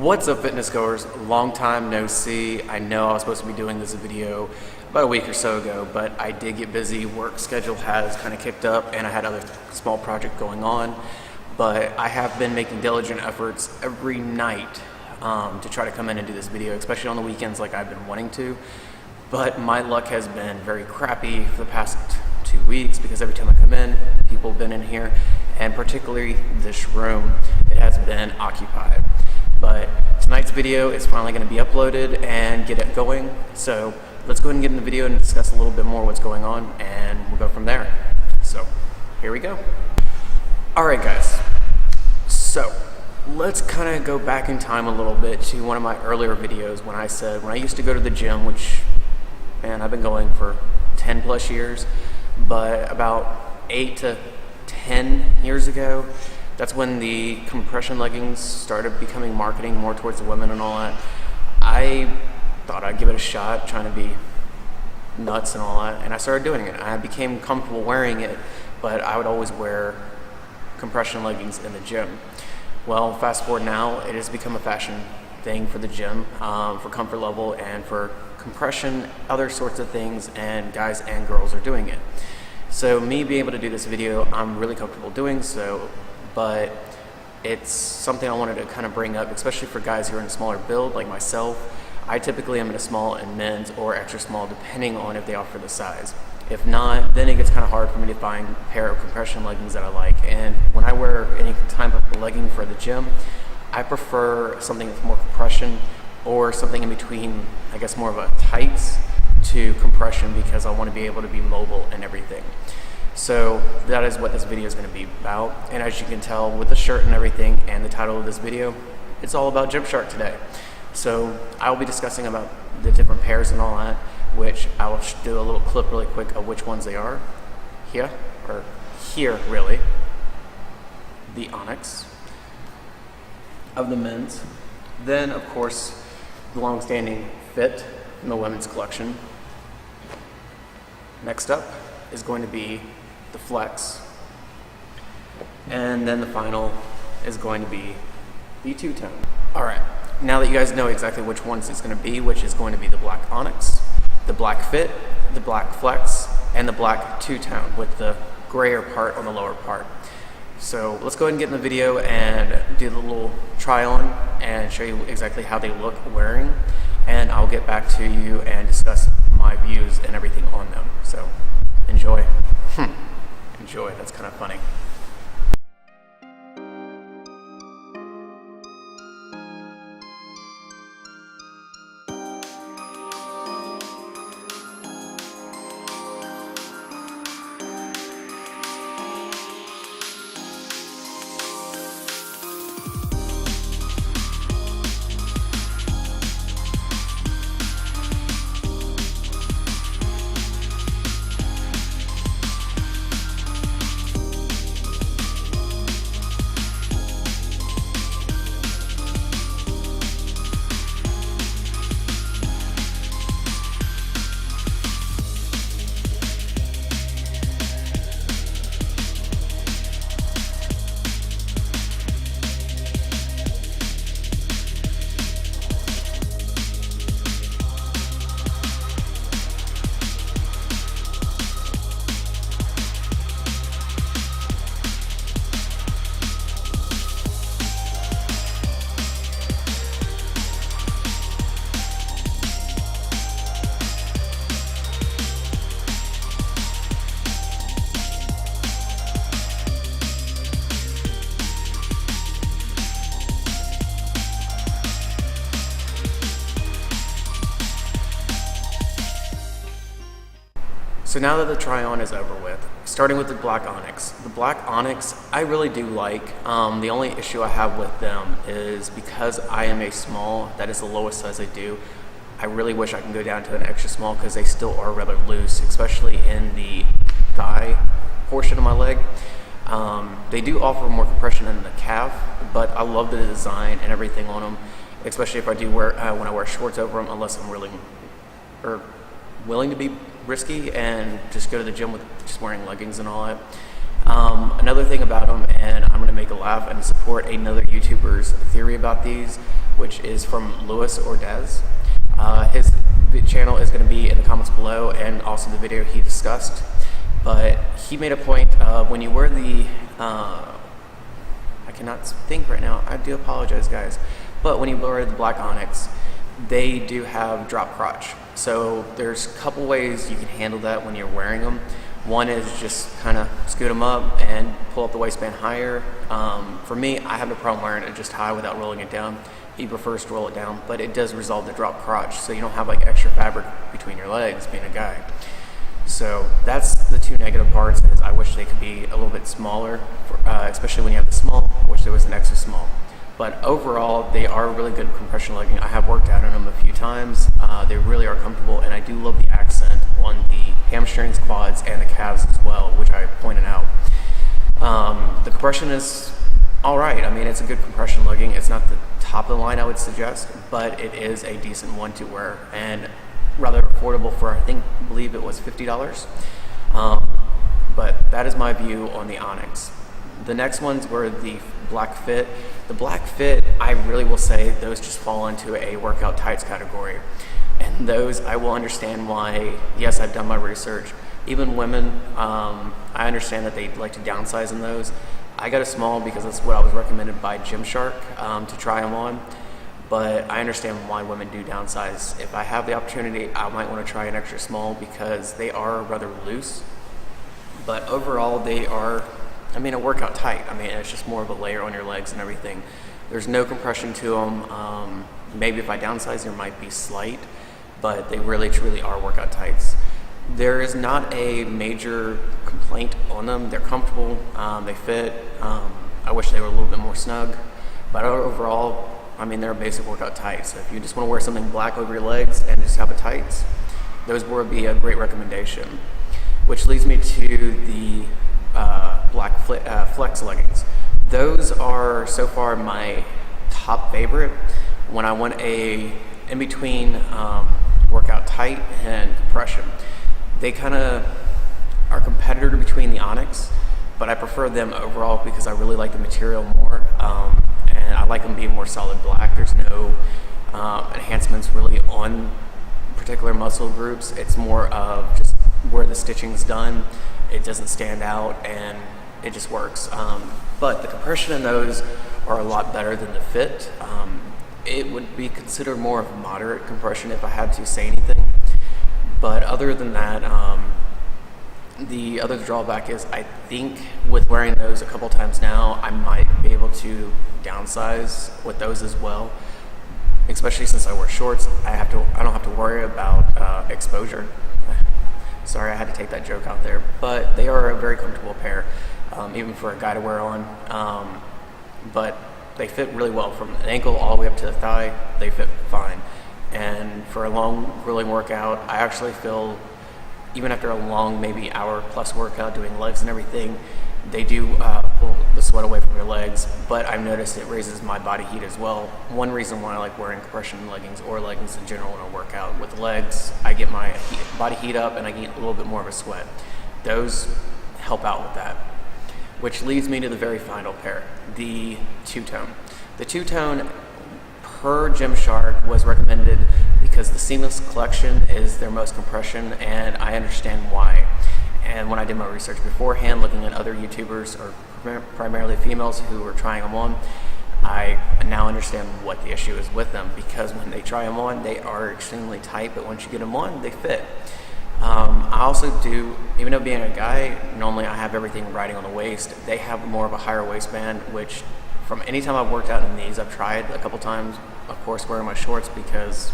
What's up, fitness goers? Long time no see. I know I was supposed to be doing this video about a week or so ago, but I did get busy. Work schedule has kind of kicked up and I had other small project going on. But I have been making diligent efforts every night to try to come in and do this video, especially on the weekends like I've been wanting to. But my luck has been very crappy for the past 2 weeks because every time I come in, people have been in here, and particularly this room, it has been occupied. But tonight's video is finally going to be uploaded and get it going. So let's go ahead and get in the video and discuss a little bit more what's going on, and we'll go from there. So here we go. All right, guys. So let's kind of go back in time a little bit to one of my earlier videos when I used to go to the gym, which, man, I've been going for 10 plus years, but about 8 to 10 years ago, that's when the compression leggings started becoming marketing more towards the women and all that. I thought I'd give it a shot, trying to be nuts and all that, and I started doing it. I became comfortable wearing it, but I would always wear compression leggings in the gym. Well, fast forward now, it has become a fashion thing for the gym, for comfort level and for compression, other sorts of things, and guys and girls are doing it. So me being able to do this video, I'm really comfortable doing so, but it's something I wanted to kind of bring up, especially for guys who are in a smaller build like myself. I typically am in a small in men's or extra small, depending on if they offer the size. If not, then it gets kind of hard for me to find a pair of compression leggings that I like. And when I wear any type of legging for the gym, I prefer something with more compression or something in between, I guess more of a tights to compression, because I want to be able to be mobile and everything. So that is what this video is going to be about. And as you can tell with the shirt and everything and the title of this video, it's all about Gymshark today. So I will be discussing about the different pairs and all that, which I will do a little clip really quick of which ones they are. Here really. The Onyx of the men's. Then of course the long-standing Fit in the women's collection. Next up is going to be the Flex. And then the final is going to be the two-tone. All right, now that you guys know exactly which ones it's going to be, which is going to be the black Onyx, the black Fit, the black Flex, and the black two-tone with the grayer part on the lower part. So let's go ahead and get in the video and do the little try on and show you exactly how they look wearing, and I'll get back to you and discuss my views and everything on them. So enjoy. Enjoy, that's kind of funny. So now that the try-on is over with, starting with the black Onyx. The black Onyx, I really do like. The only issue I have with them is because I am a small, that is the lowest size I do, I really wish I can go down to an extra small because they still are rather loose, especially in the thigh portion of my leg. They do offer more compression in the calf, but I love the design and everything on them, especially if I do wear, when I wear shorts over them, unless I'm really, willing to be risky and just go to the gym with just wearing leggings and all that. Another thing about them, and I'm going to make a laugh and support another YouTuber's theory about these, which is from Louis Ordez. His channel is going to be in the comments below, and also the video he discussed. But he made a point of when you wear the, I cannot think right now, I do apologize guys, but when you wear the black onyx, they do have drop crotch. So there's a couple ways you can handle that when you're wearing them. One is just kind of scoot them up and pull up the waistband higher. For me, I have no problem wearing it just high without rolling it down. He prefers to roll it down, but it does resolve the drop crotch, so you don't have like extra fabric between your legs being a guy. So that's the two negative parts, is I wish they could be a little bit smaller, especially when you have the small. I wish there was an extra small. But overall, they are a really good compression legging. I have worked out in them a few times. They really are comfortable, and I do love the accent on the hamstrings, quads, and the calves as well, which I pointed out. The compression is all right. I mean, it's a good compression legging. It's not the top of the line, I would suggest, but it is a decent one to wear, and rather affordable for, I believe it was $50. But that is my view on the Onyx. The next ones were the Black Fit. The Black Fit, I really will say those just fall into a workout tights category. And those, I will understand why. Yes, I've done my research. Even women, I understand that they like to downsize in those. I got a small because that's what I was recommended by Gymshark to try them on. But I understand why women do downsize. If I have the opportunity, I might want to try an extra small because they are rather loose. But overall, they are, I mean, a workout tight. I mean, it's just more of a layer on your legs and everything. There's no compression to them. Maybe if I downsize, there might be slight, but they really, truly are workout tights. There is not a major complaint on them. They're comfortable, they fit. I wish they were a little bit more snug, but overall, I mean, they're a basic workout tight. So if you just want to wear something black over your legs and just have a tights, those would be a great recommendation. Which leads me to the black flex leggings. Those are so far my top favorite when I want a in-between workout tight and compression. They kind of are competitor between the Onyx, but I prefer them overall because I really like the material more, and I like them being more solid black. There's no enhancements really on particular muscle groups. It's more of just where the stitching's done. It doesn't stand out and it just works. But the compression in those are a lot better than the fit. It would be considered more of moderate compression if I had to say anything. But other than that, the other drawback is I think with wearing those a couple times now, I might be able to downsize with those as well. Especially since I wear shorts, I don't have to worry about exposure. Sorry, I had to take that joke out there, but they are a very comfortable pair, even for a guy to wear on. But they fit really well from the ankle all the way up to the thigh. They fit fine. And for a long, grueling workout, I actually feel, even after a long, maybe hour plus workout doing legs and everything, they do pull the sweat away from your legs, but I've noticed it raises my body heat as well. One reason why I like wearing compression leggings or leggings in general when I work out. With legs, I get my body heat up and I get a little bit more of a sweat. Those help out with that. Which leads me to the very final pair, the two-tone. The two-tone, per Gymshark, was recommended because the Seamless collection is their most compression, and I understand why. And when I did my research beforehand, looking at other YouTubers, or primarily females who were trying them on, I now understand what the issue is with them, because when they try them on, they are extremely tight, but once you get them on, they fit. I also do, even though being a guy, normally I have everything riding on the waist, they have more of a higher waistband, which from any time I've worked out in these, I've tried a couple times, of course, wearing my shorts because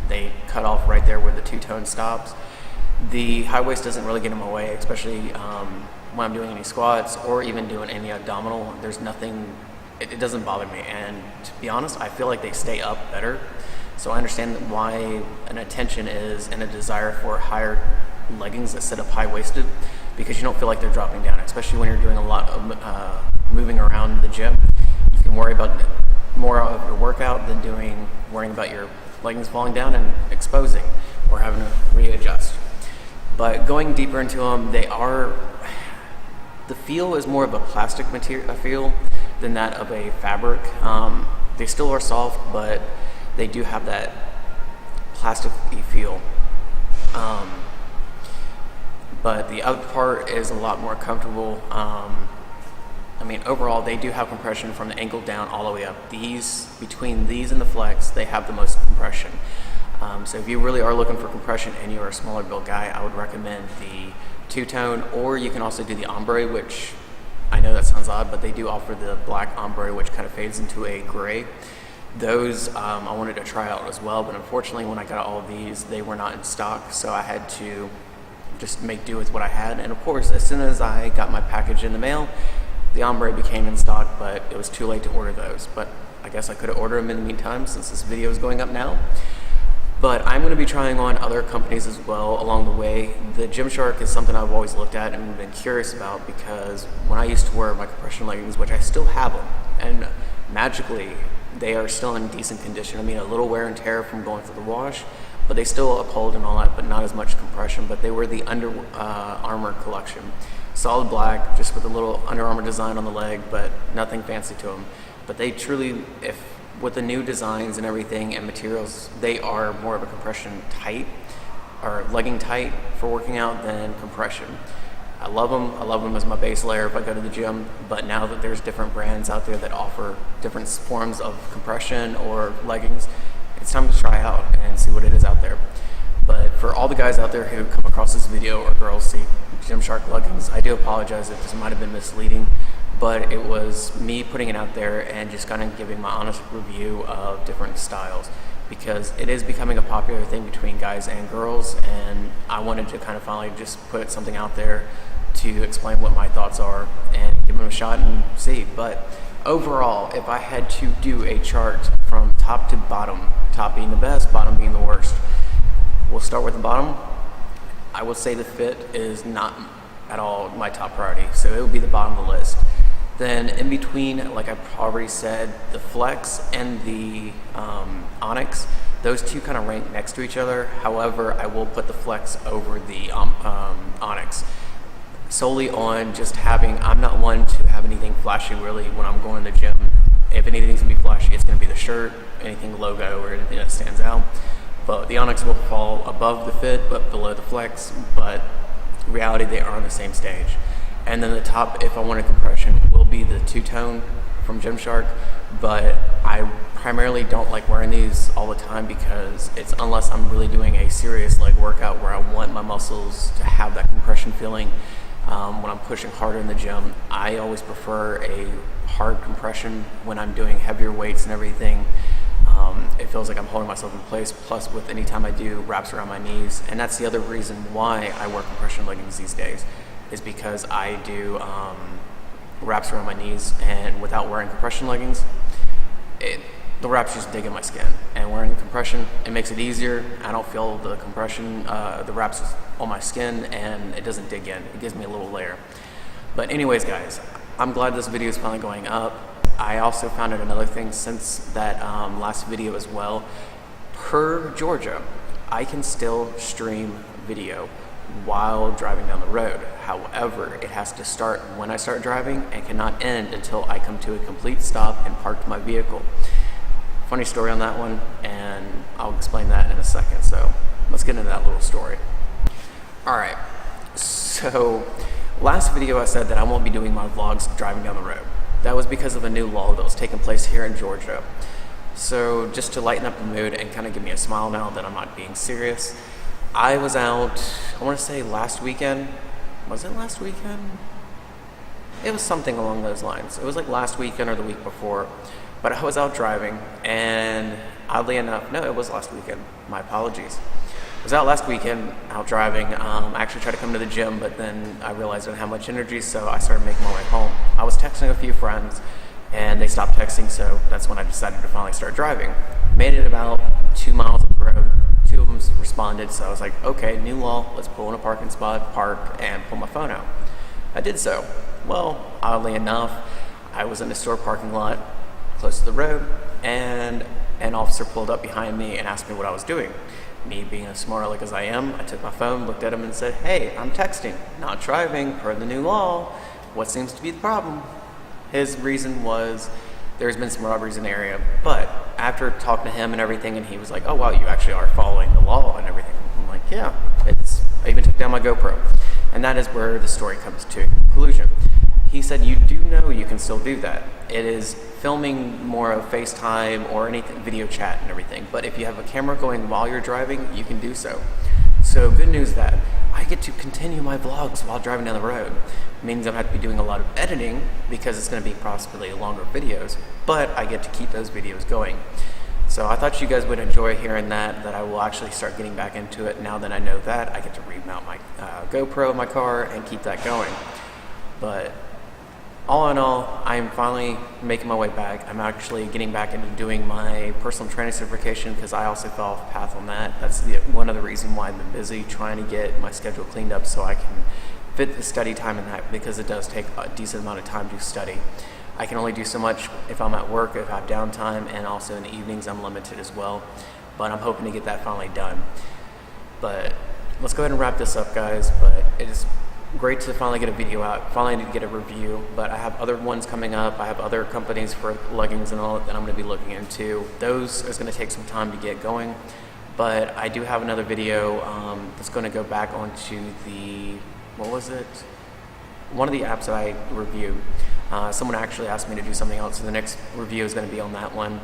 they cut off right there where the two-tone stops. The high waist doesn't really get in my way, especially when I'm doing any squats or even doing any abdominal. There's nothing, it doesn't bother me. And to be honest, I feel like they stay up better. So I understand why an attention is and a desire for higher leggings that sit up high-waisted, because you don't feel like they're dropping down, especially when you're doing a lot of moving around the gym. You can worry about more of your workout than worrying about your leggings falling down and exposing or having to readjust. But going deeper into them, the feel is more of a plastic material feel than that of a fabric. They still are soft, but they do have that plastic-y feel. But the other part is a lot more comfortable. I mean, overall, they do have compression from the ankle down all the way up. Between these and the Flex, they have the most compression. So if you really are looking for compression and you're a smaller build guy, I would recommend the two-tone, or you can also do the ombre, which I know that sounds odd, but they do offer the black ombre, which kind of fades into a gray. Those I wanted to try out as well, but unfortunately when I got all of these, they were not in stock, so I had to just make do with what I had. And of course, as soon as I got my package in the mail, the ombre became in stock, but it was too late to order those. But I guess I could have ordered them in the meantime, since this video is going up now. But I'm going to be trying on other companies as well along the way. The Gymshark is something I've always looked at and been curious about, because when I used to wear my compression leggings, which I still have them, and magically they are still in decent condition. I mean, a little wear and tear from going through the wash, but they still uphold and all that, but not as much compression. But they were the Under Armour collection. Solid black, just with a little Under Armour design on the leg, but nothing fancy to them. But they truly, with the new designs and everything and materials, they are more of a compression tight, or legging tight for working out than compression. I love them as my base layer if I go to the gym, but now that there's different brands out there that offer different forms of compression or leggings, it's time to try out and see what it is out there. But for all the guys out there who come across this video, or girls see Gymshark leggings, I do apologize if this might have been misleading, but it was me putting it out there and just kind of giving my honest review of different styles, because it is becoming a popular thing between guys and girls, and I wanted to kind of finally just put something out there to explain what my thoughts are and give them a shot and see. But overall, if I had to do a chart from top to bottom, top being the best, bottom being the worst, we'll start with the bottom. I will say the fit is not at all my top priority, so it would be the bottom of the list. Then in between, like I've already said, the Flex and the Onyx, those two kind of rank next to each other. However, I will put the Flex over the Onyx, solely on just having, I'm not one to have anything flashy really when I'm going to the gym. If anything's gonna be flashy, it's gonna be the shirt, anything logo or anything that stands out. But the Onyx will fall above the fit, but below the Flex. But in reality, they are on the same stage. And then the top, if I wanted compression, will be the two-tone from Gymshark. But I primarily don't like wearing these all the time, because it's unless I'm really doing a serious leg workout where I want my muscles to have that compression feeling when I'm pushing harder in the gym. I always prefer a hard compression when I'm doing heavier weights and everything. It feels like I'm holding myself in place, plus with any time I do wraps around my knees. And that's the other reason why I wear compression leggings these days, is because I do wraps around my knees, and without wearing compression leggings, the wraps just dig in my skin. And wearing compression, it makes it easier. I don't feel the compression, the wraps on my skin, and it doesn't dig in. It gives me a little layer. But anyways, guys, I'm glad this video is finally going up. I also found out another thing since that last video as well. Per Georgia, I can still stream video while driving down the road. However, it has to start when I start driving and cannot end until I come to a complete stop and park my vehicle. Funny story on that one, and I'll explain that in a second. So let's get into that little story. All right, so last video I said that I won't be doing my vlogs driving down the road. That was because of a new law that was taking place here in Georgia. So just to lighten up the mood and kind of give me a smile now that I'm not being serious, I was out, I want to say last weekend. Was it last weekend? It was something along those lines. It was like last weekend or the week before. But I was out driving, and oddly enough, no, it was last weekend. My apologies. I was out last weekend, out driving. I actually tried to come to the gym, but then I realized I didn't have much energy, so I started making my way home. I was texting a few friends, and they stopped texting, so that's when I decided to finally start driving. Made it about 2 miles of the road. 2 of them responded, so I was like, okay, new law, let's pull in a parking spot, park, and pull my phone out. I did so. Well, oddly enough, I was in a store parking lot close to the road, and an officer pulled up behind me and asked me what I was doing. Me being as smart aleck as I am, I took my phone, looked at him, and said, hey, I'm texting, not driving, per the new law. What seems to be the problem? His reason was There's been some robberies in the area, but after talking to him and everything, and he was like, oh wow, you actually are following the law and everything. I'm like, yeah, I even took down my GoPro. And that is where the story comes to a conclusion. He said, you do know you can still do that. It is filming more of FaceTime or anything, video chat and everything. But if you have a camera going while you're driving, you can do so. So good news that I get to continue my vlogs while driving down the road. It means I'm going to have to be doing a lot of editing because it's going to be possibly longer videos, but I get to keep those videos going. So I thought you guys would enjoy hearing that I will actually start getting back into it. Now that I know that, I get to remount my GoPro in my car and keep that going. But all in all, I'm finally making my way back. I'm actually getting back into doing my personal training certification because I also fell off path on that. That's one of the reasons why I've been busy trying to get my schedule cleaned up so I can fit the study time in that, because it does take a decent amount of time to study. I can only do so much if I'm at work, if I have downtime, and also in the evenings I'm limited as well. But I'm hoping to get that finally done. But let's go ahead and wrap this up, guys. But it is great to finally get a video out, finally to get a review, but I have other ones coming up. I have other companies for leggings and all that I'm going to be looking into. Those is going to take some time to get going, but I do have another video that's going to go back onto the, what was it? One of the apps that I reviewed. Someone actually asked me to do something else, so the next review is going to be on that one.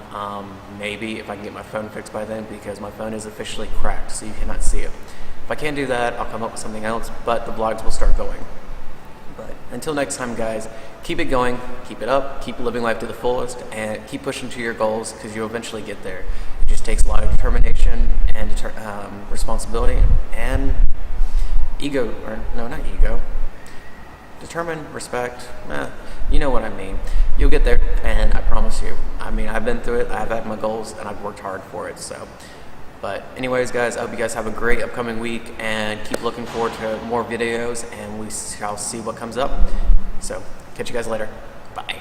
Maybe if I can get my phone fixed by then, because my phone is officially cracked, so you cannot see it. If I can't do that, I'll come up with something else, but the vlogs will start going. But until next time, guys, keep it going, keep it up, keep living life to the fullest, and keep pushing to your goals, because you'll eventually get there. It just takes a lot of determination and responsibility and ego, or no, not ego. Determine, respect, you know what I mean. You'll get there, and I promise you. I mean, I've been through it, I've had my goals, and I've worked hard for it, so. But anyways, guys, I hope you guys have a great upcoming week, and keep looking forward to more videos, and we shall see what comes up. So, catch you guys later. Bye.